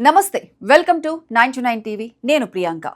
నమస్తే, welcome to 929 TV. నేను ప్రియాంక.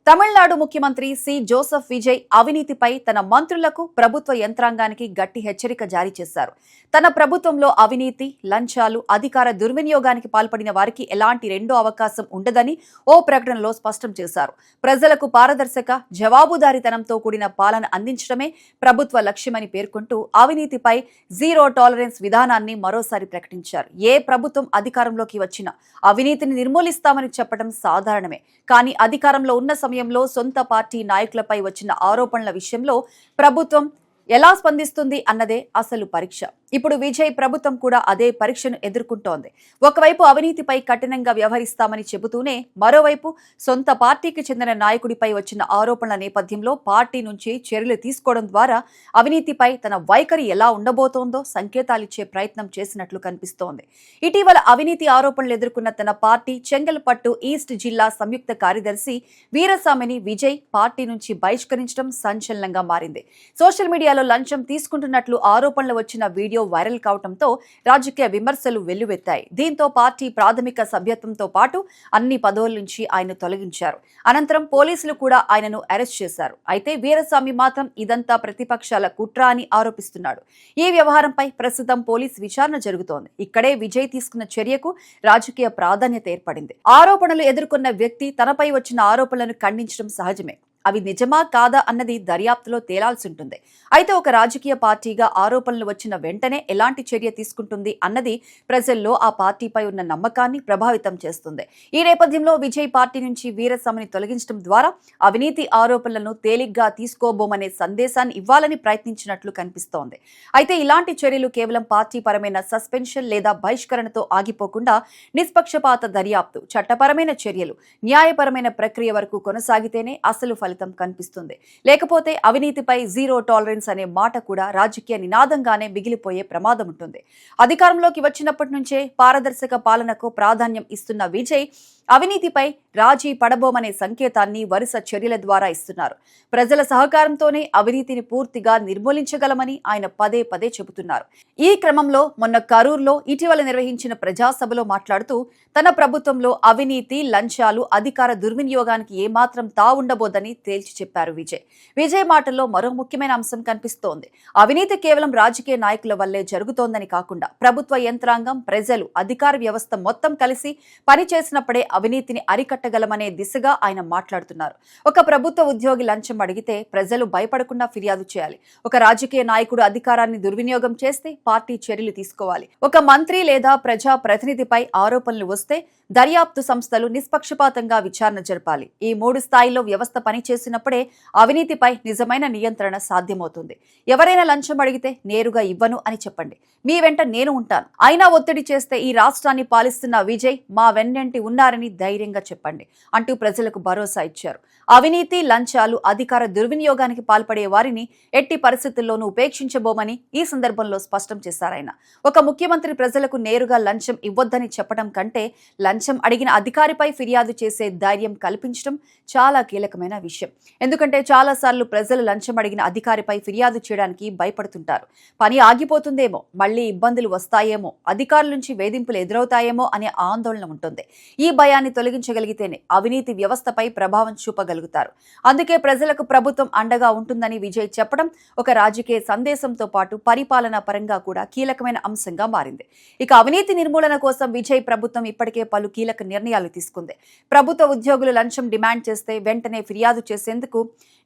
తమిళనాడు ముఖ్యమంత్రి సి జోసెఫ్ విజయ్ అవినీతిపై తన మంత్రులకు, ప్రభుత్వ యంత్రాంగానికి గట్టి హెచ్చరిక జారీ చేశారు. తన ప్రభుత్వంలో అవినీతి, లంచాలు, అధికార దుర్వినియోగానికి పాల్పడిన వారికి ఎలాంటి రెండో అవకాశం ఉండదని ఓ ప్రకటనలో స్పష్టం చేశారు. ప్రజలకు పారదర్శక, జవాబుదారీతనంతో కూడిన పాలన అందించడమే ప్రభుత్వ లక్ష్యమని పేర్కొంటూ అవినీతిపై జీరో టాలరెన్స్ విధానాన్ని మరోసారి ప్రకటించారు. ఏ ప్రభుత్వం అధికారంలోకి వచ్చినా అవినీతిని నిర్మూలిస్తామని చెప్పడం సాధారణమే. కానీ అధికారంలో ఉన్న సమయంలో సొంత పార్టీ నాయకులపై వచ్చిన ఆరోపణల విషయంలో ప్రభుత్వం ఎలా స్పందిస్తుంది అన్నదే అసలు పరీక్ష. ఇప్పుడు విజయ్ ప్రభుత్వం కూడా అదే పరీక్షను ఎదుర్కొంటోంది. ఒకవైపు అవినీతిపై కఠినంగా వ్యవహరిస్తామని చెబుతూనే మరోవైపు సొంత పార్టీకి చెందిన నాయకుడిపై వచ్చిన ఆరోపణల నేపథ్యంలో పార్టీ నుంచి చర్యలు తీసుకోవడం ద్వారా అవినీతిపై తన వైఖరి ఎలా ఉండబోతోందో సంకేతాలిచ్చే ప్రయత్నం చేసినట్లు కనిపిస్తోంది. ఇటీవల అవినీతి ఆరోపణలు ఎదుర్కొన్న తన పార్టీ చెంగల్పట్టు ఈస్ట్ జిల్లా సంయుక్త కార్యదర్శి వీరస్వామిని విజయ్ పార్టీ నుంచి బహిష్కరించడం సంచలనంగా మారింది. సోషల్ మీడియాలో లంచం తీసుకుంటున్నట్లు ఆరోపణలు వచ్చిన వీడియో వైరల్ కావడంతో రాజకీయ విమర్శలు వెల్లువెత్తాయి. దీంతో పార్టీ ప్రాథమిక సభ్యత్వంతో పాటు అన్ని పదవుల నుంచి ఆయన తొలగించారు. అనంతరం పోలీసులు కూడా ఆయనను అరెస్ట్ చేశారు. అయితే వీరస్వామి మాత్రం ఇదంతా ప్రతిపక్షాల కుట్ర అని ఆరోపిస్తున్నాడు. ఈ వ్యవహారంపై ప్రస్తుతం పోలీస్ విచారణ జరుగుతోంది. ఇక్కడే విజయ్ తీసుకున్న చర్యకు రాజకీయ ప్రాధాన్యత ఏర్పడింది. ఆరోపణలు ఎదుర్కొన్న వ్యక్తి తనపై వచ్చిన ఆరోపణలను ఖండించడం సహజమే. అవి నిజమా కాదా అన్నది దర్యాప్తులో తేలాల్సి ఉంటుంది. అయితే ఒక రాజకీయ పార్టీగా ఆరోపణలు వచ్చిన వెంటనే ఎలాంటి చర్య తీసుకుంటుంది అన్నది ప్రజల్లో ఆ పార్టీపై ఉన్న నమ్మకాన్ని ప్రభావితం చేస్తుంది. ఈ నేపథ్యంలో విజయ్ పార్టీ నుంచి వీరస్వామిని తొలగించడం ద్వారా అవినీతి ఆరోపణలను తేలిగ్గా తీసుకోబోమనే సందేశాన్ని ఇవ్వాలని ప్రయత్నించినట్లు కనిపిస్తోంది. అయితే ఇలాంటి చర్యలు కేవలం పార్టీ పరమైన సస్పెన్షన్ లేదా బహిష్కరణతో ఆగిపోకుండా నిష్పక్షపాత దర్యాప్తు, చట్టపరమైన చర్యలు, న్యాయపరమైన ప్రక్రియ వరకు కొనసాగితేనే అసలు ఫలితం కనిపిస్తుంది. లేకపోతే అవినీతిపై జీరో టాలరెన్స్ అనే మాట కూడా రాజకీయ నినాదంగానే మిగిలిపోయే ప్రమాదం ఉంటుంది. అధికారంలోకి వచ్చినప్పటి నుంచే పారదర్శక పాలనకు ప్రాధాన్యం ఇస్తున్న విజయ్ అవినీతిపై రాజీ పడబోమనే సంకేతాన్ని వరుస చర్యల ద్వారా ఇస్తున్నారు. ప్రజల సహకారంతోనే అవినీతిని పూర్తిగా నిర్మూలించగలమని ఆయన పదే పదే చెబుతున్నారు. ఈ క్రమంలో మొన్న కరూర్లో ఇటీవల నిర్వహించిన ప్రజాసభలో మాట్లాడుతూ తన ప్రభుత్వంలో అవినీతి, లంచాలు, అధికార దుర్వినియోగానికి ఏమాత్రం తావుండబోదని తేల్చి చెప్పారు విజయ్. విజయ్ మాటల్లో మరో ముఖ్యమైన అంశం కనిపిస్తోంది. అవినీతి కేవలం రాజకీయ నాయకుల వల్లే జరుగుతోందని కాకుండా ప్రభుత్వ యంత్రాంగం, ప్రజలు, అధికార వ్యవస్థ మొత్తం కలిసి పనిచేసినప్పుడే అవినీతిని అరికట్టగలమనే దిశగా ఆయన మాట్లాడుతున్నారు. ఒక ప్రభుత్వ ఉద్యోగి లంచం అడిగితే ప్రజలు భయపడకుండా ఫిర్యాదు చేయాలి. ఒక రాజకీయ నాయకుడు అధికారాన్ని దుర్వినియోగం చేస్తే పార్టీ చర్యలు తీసుకోవాలి. ఒక మంత్రి లేదా ప్రజా ప్రతినిధిపై ఆరోపణలు వస్తే దర్యాప్తు సంస్థలు నిష్పక్షపాతంగా విచారణ జరపాలి. ఈ 3 స్థాయిల్లో వ్యవస్థ పనిచేసినప్పుడే అవినీతిపై నిజమైన నియంత్రణ సాధ్యమవుతుంది. ఎవరైనా లంచం అడిగితే నేరుగా ఇవ్వను అని చెప్పండి. మీ వెంట నేను ఉంటాను. అయినా ఒత్తిడి చేస్తే ఈ రాష్ట్రాన్ని పాలిస్తున్న విజయ్ మా వెన్నంటి ఉన్నారని ధైర్యంగా చెప్పండి అంటూ ప్రజలకు భరోసా ఇచ్చారు. అవినీతి, లంచాలు, అధికార దుర్వినియోగానికి పాల్పడే వారిని ఎట్టి పరిస్థితుల్లోనూ ఉపేక్షించబోమని ఈ సందర్భంలో స్పష్టం చేశారాయన. ఒక ముఖ్యమంత్రి ప్రజలకు నేరుగా లంచం ఇవ్వొద్దని చెప్పడం కంటే లంచం అడిగిన అధికారిపై ఫిర్యాదు చేసే ధైర్యం కల్పించడం చాలా కీలకమైన విషయం. ఎందుకంటే చాలాసార్లు ప్రజలు లంచం అడిగిన అధికారిపై ఫిర్యాదు చేయడానికి భయపడుతుంటారు. పని ఆగిపోతుందేమో, మళ్లీ ఇబ్బందులు వస్తాయేమో, అధికారుల నుంచి వేధింపులు ఎదురవుతాయేమో అనే ఆందోళన ఉంటుంది. ఈ భయాన్ని తొలగించగలిగితేనే అవినీతి వ్యవస్థపై ప్రభావం చూపగలుగుతారు. అందుకే ప్రజలకు ప్రభుత్వం అండగా ఉంటుందని విజయ్ చెప్పడం ఒక రాజకీయ సందేశంతో పాటు పరిపాలనా పరంగా కూడా కీలకమైన అంశంగా మారింది. ఇక అవినీతి నిర్మూలన కోసం విజయ్ ప్రభుత్వం ఇప్పటికే పలు కీలక నిర్ణయాలు తీసుకుంది. ప్రభుత్వ ఉద్యోగులు లంచం డిమాండ్ చేస్తే వెంటనే ఫిర్యాదు చేసేందుకు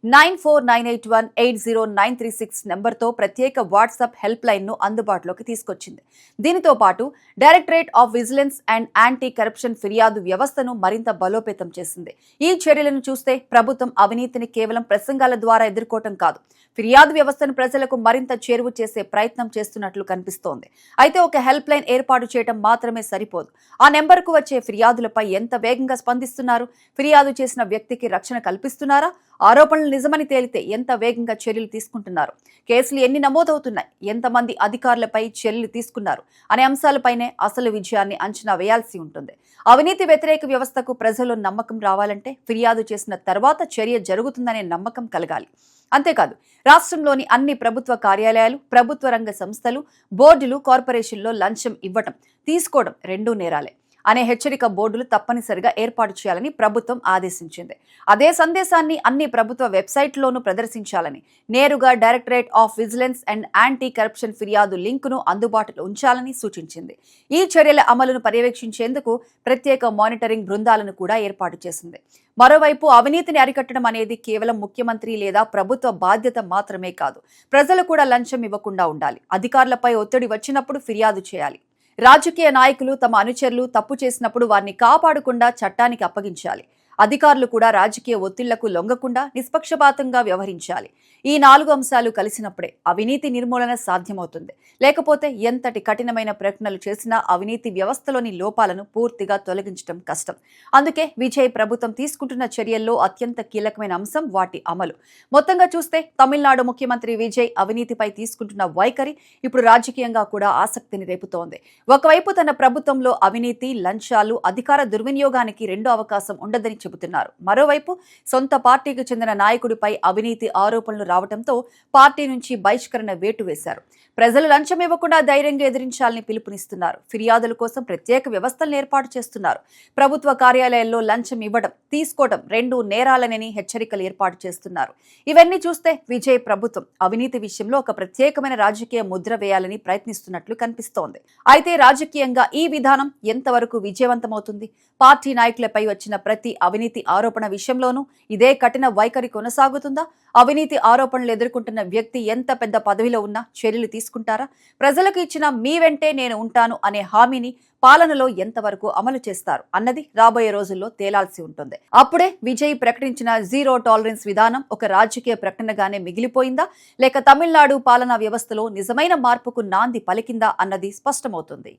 9498180936 నెంబర్తో ప్రత్యేక వాట్సాప్ హెల్ప్ లైన్ ను అందుబాటులోకి తీసుకొచ్చింది. దీనితో పాటు directorate of vigilance and anti corruption ఫిర్యాదు వ్యవస్థను మరింత బలోపేతం చేసింది. ఈ చర్యలను చూస్తే ప్రభుత్వం అవినీతిని కేవలం ప్రసంగాల ద్వారా ఎదుర్కోవటం కాదు, ఫిర్యాదు వ్యవస్థను ప్రజలకు మరింత చేరువ చేసే ప్రయత్నం చేస్తున్నట్లు కనిపిస్తోంది. అయితే ఒక హెల్ప్ లైన్ ఏర్పాటు చేయడం మాత్రమే సరిపోదు. ఆ నెంబర్కు వచ్చే ఫిర్యాదులపై ఎంత వేగంగా స్పందిస్తున్నారు, ఫిర్యాదు చేసిన వ్యక్తికి రక్షణ కల్పిస్తున్నారా, ఆరోపణలు నిజమని తేలితే ఎంత వేగంగా చర్యలు తీసుకుంటున్నారు, కేసులు ఎన్ని నమోదవుతున్నాయి, ఎంతమంది అధికారులపై చర్యలు తీసుకున్నారు అనే అంశాలపైనే అసలు విజయాన్ని అంచనా వేయాల్సి ఉంటుంది. అవినీతి వ్యతిరేక వ్యవస్థకు ప్రజల్లో నమ్మకం రావాలంటే ఫిర్యాదు చేసిన తర్వాత చర్య జరుగుతుందనే నమ్మకం కలగాలి. అంతేకాదు రాష్ట్రంలోని అన్ని ప్రభుత్వ కార్యాలయాలు, ప్రభుత్వ రంగ సంస్థలు, బోర్డులు, కార్పొరేషన్లో లంచం ఇవ్వటం, తీసుకోవడం రెండూ నేరాలే. అనే హెచ్చరిక బోర్డులు తప్పనిసరిగా ఏర్పాటు చేయాలని ప్రభుత్వం ఆదేశించింది. అదే సందేశాన్ని అన్ని ప్రభుత్వ వెబ్సైట్లోనూ ప్రదర్శించాలని, నేరుగా directorate of vigilance and anti corruption ఫిర్యాదు లింకును అందుబాటులో ఉంచాలని సూచించింది. ఈ చర్యల అమలును పర్యవేక్షించేందుకు ప్రత్యేక మానిటరింగ్ బృందాలను కూడా ఏర్పాటు చేసింది. మరోవైపు అవినీతిని అరికట్టడం అనేది కేవలం ముఖ్యమంత్రి లేదా ప్రభుత్వ బాధ్యత మాత్రమే కాదు. ప్రజలు కూడా లంచం ఇవ్వకుండా ఉండాలి. అధికారులపై ఒత్తిడి వచ్చినప్పుడు ఫిర్యాదు చేయాలి. రాజకీయ నాయకులు తమ అనుచరులు తప్పు చేసినప్పుడు వారిని కాపాడకుండా చట్టానికి అప్పగించాలి. అధికారులు కూడా రాజకీయ ఒత్తిళ్లకు లొంగకుండా నిష్పక్షపాతంగా వ్యవహరించాలి. ఈ 4 అంశాలు కలిసినప్పుడే అవినీతి నిర్మూలన సాధ్యమవుతుంది. లేకపోతే ఎంతటి కఠినమైన ప్రకటనలు చేసినా అవినీతి వ్యవస్థలోని లోపాలను పూర్తిగా తొలగించడం కష్టం. అందుకే విజయ్ ప్రభుత్వం తీసుకుంటున్న చర్యల్లో అత్యంత కీలకమైన అంశం వాటి అమలు. మొత్తంగా చూస్తే తమిళనాడు ముఖ్యమంత్రి విజయ్ అవినీతిపై తీసుకుంటున్న వైఖరి ఇప్పుడు రాజకీయంగా కూడా ఆసక్తిని రేపుతోంది. ఒకవైపు తన ప్రభుత్వంలో అవినీతి, లంచాలు, అధికార దుర్వినియోగానికి రెండో అవకాశం ఉండదని చెబుతున్నారు. మరోవైపు సొంత పార్టీకి చెందిన నాయకుడిపై అవినీతి ఆరోపణలు రావడంతో పార్టీ నుంచి బహిష్కరణ వేటు వేశారు. ప్రజలు లంచం ఇవ్వకుండా ధైర్యంగా ఎదిరించాలని పిలుపునిస్తున్నారు. ఫిర్యాదుల కోసం ప్రత్యేక వ్యవస్థలను ఏర్పాటు చేస్తున్నారు. ప్రభుత్వ కార్యాలయాల్లో లంచం ఇవ్వడం, తీసుకోవడం 2 నేరాలనని హెచ్చరికలు ఏర్పాటు చేస్తున్నారు. ఇవన్నీ చూస్తే విజయ్ ప్రభుత్వం అవినీతి విషయంలో ఒక ప్రత్యేకమైన రాజకీయ ముద్ర వేయాలని ప్రయత్నిస్తున్నట్లు కనిపిస్తోంది. అయితే రాజకీయంగా ఈ విధానం ఎంతవరకు విజయవంతమవుతుంది? పార్టీ నాయకులపై వచ్చిన ప్రతి అవినీతి ఆరోపణ విషయంలోనూ ఇదే కఠిన వైఖరి కొనసాగుతుందా? అవినీతి ఆరోపణలు ఎదుర్కొంటున్న వ్యక్తి ఎంత పెద్ద పదవిలో ఉన్నా చర్యలు తీసుకుంటారా? ప్రజలకు ఇచ్చిన మీ వెంటే నేను ఉంటాను అనే హామీని పాలనలో ఎంతవరకు అమలు చేస్తారు అన్నది రాబోయే రోజుల్లో తేలాల్సి ఉంటుంది. అప్పుడే విజయ్ ప్రకటించిన జీరో టాలరెన్స్ విధానం ఒక రాజకీయ ప్రకటనగానే మిగిలిపోయిందా, లేక తమిళనాడు పాలనా వ్యవస్థలో నిజమైన మార్పుకు నాంది పలికిందా అన్నది స్పష్టమవుతుంది.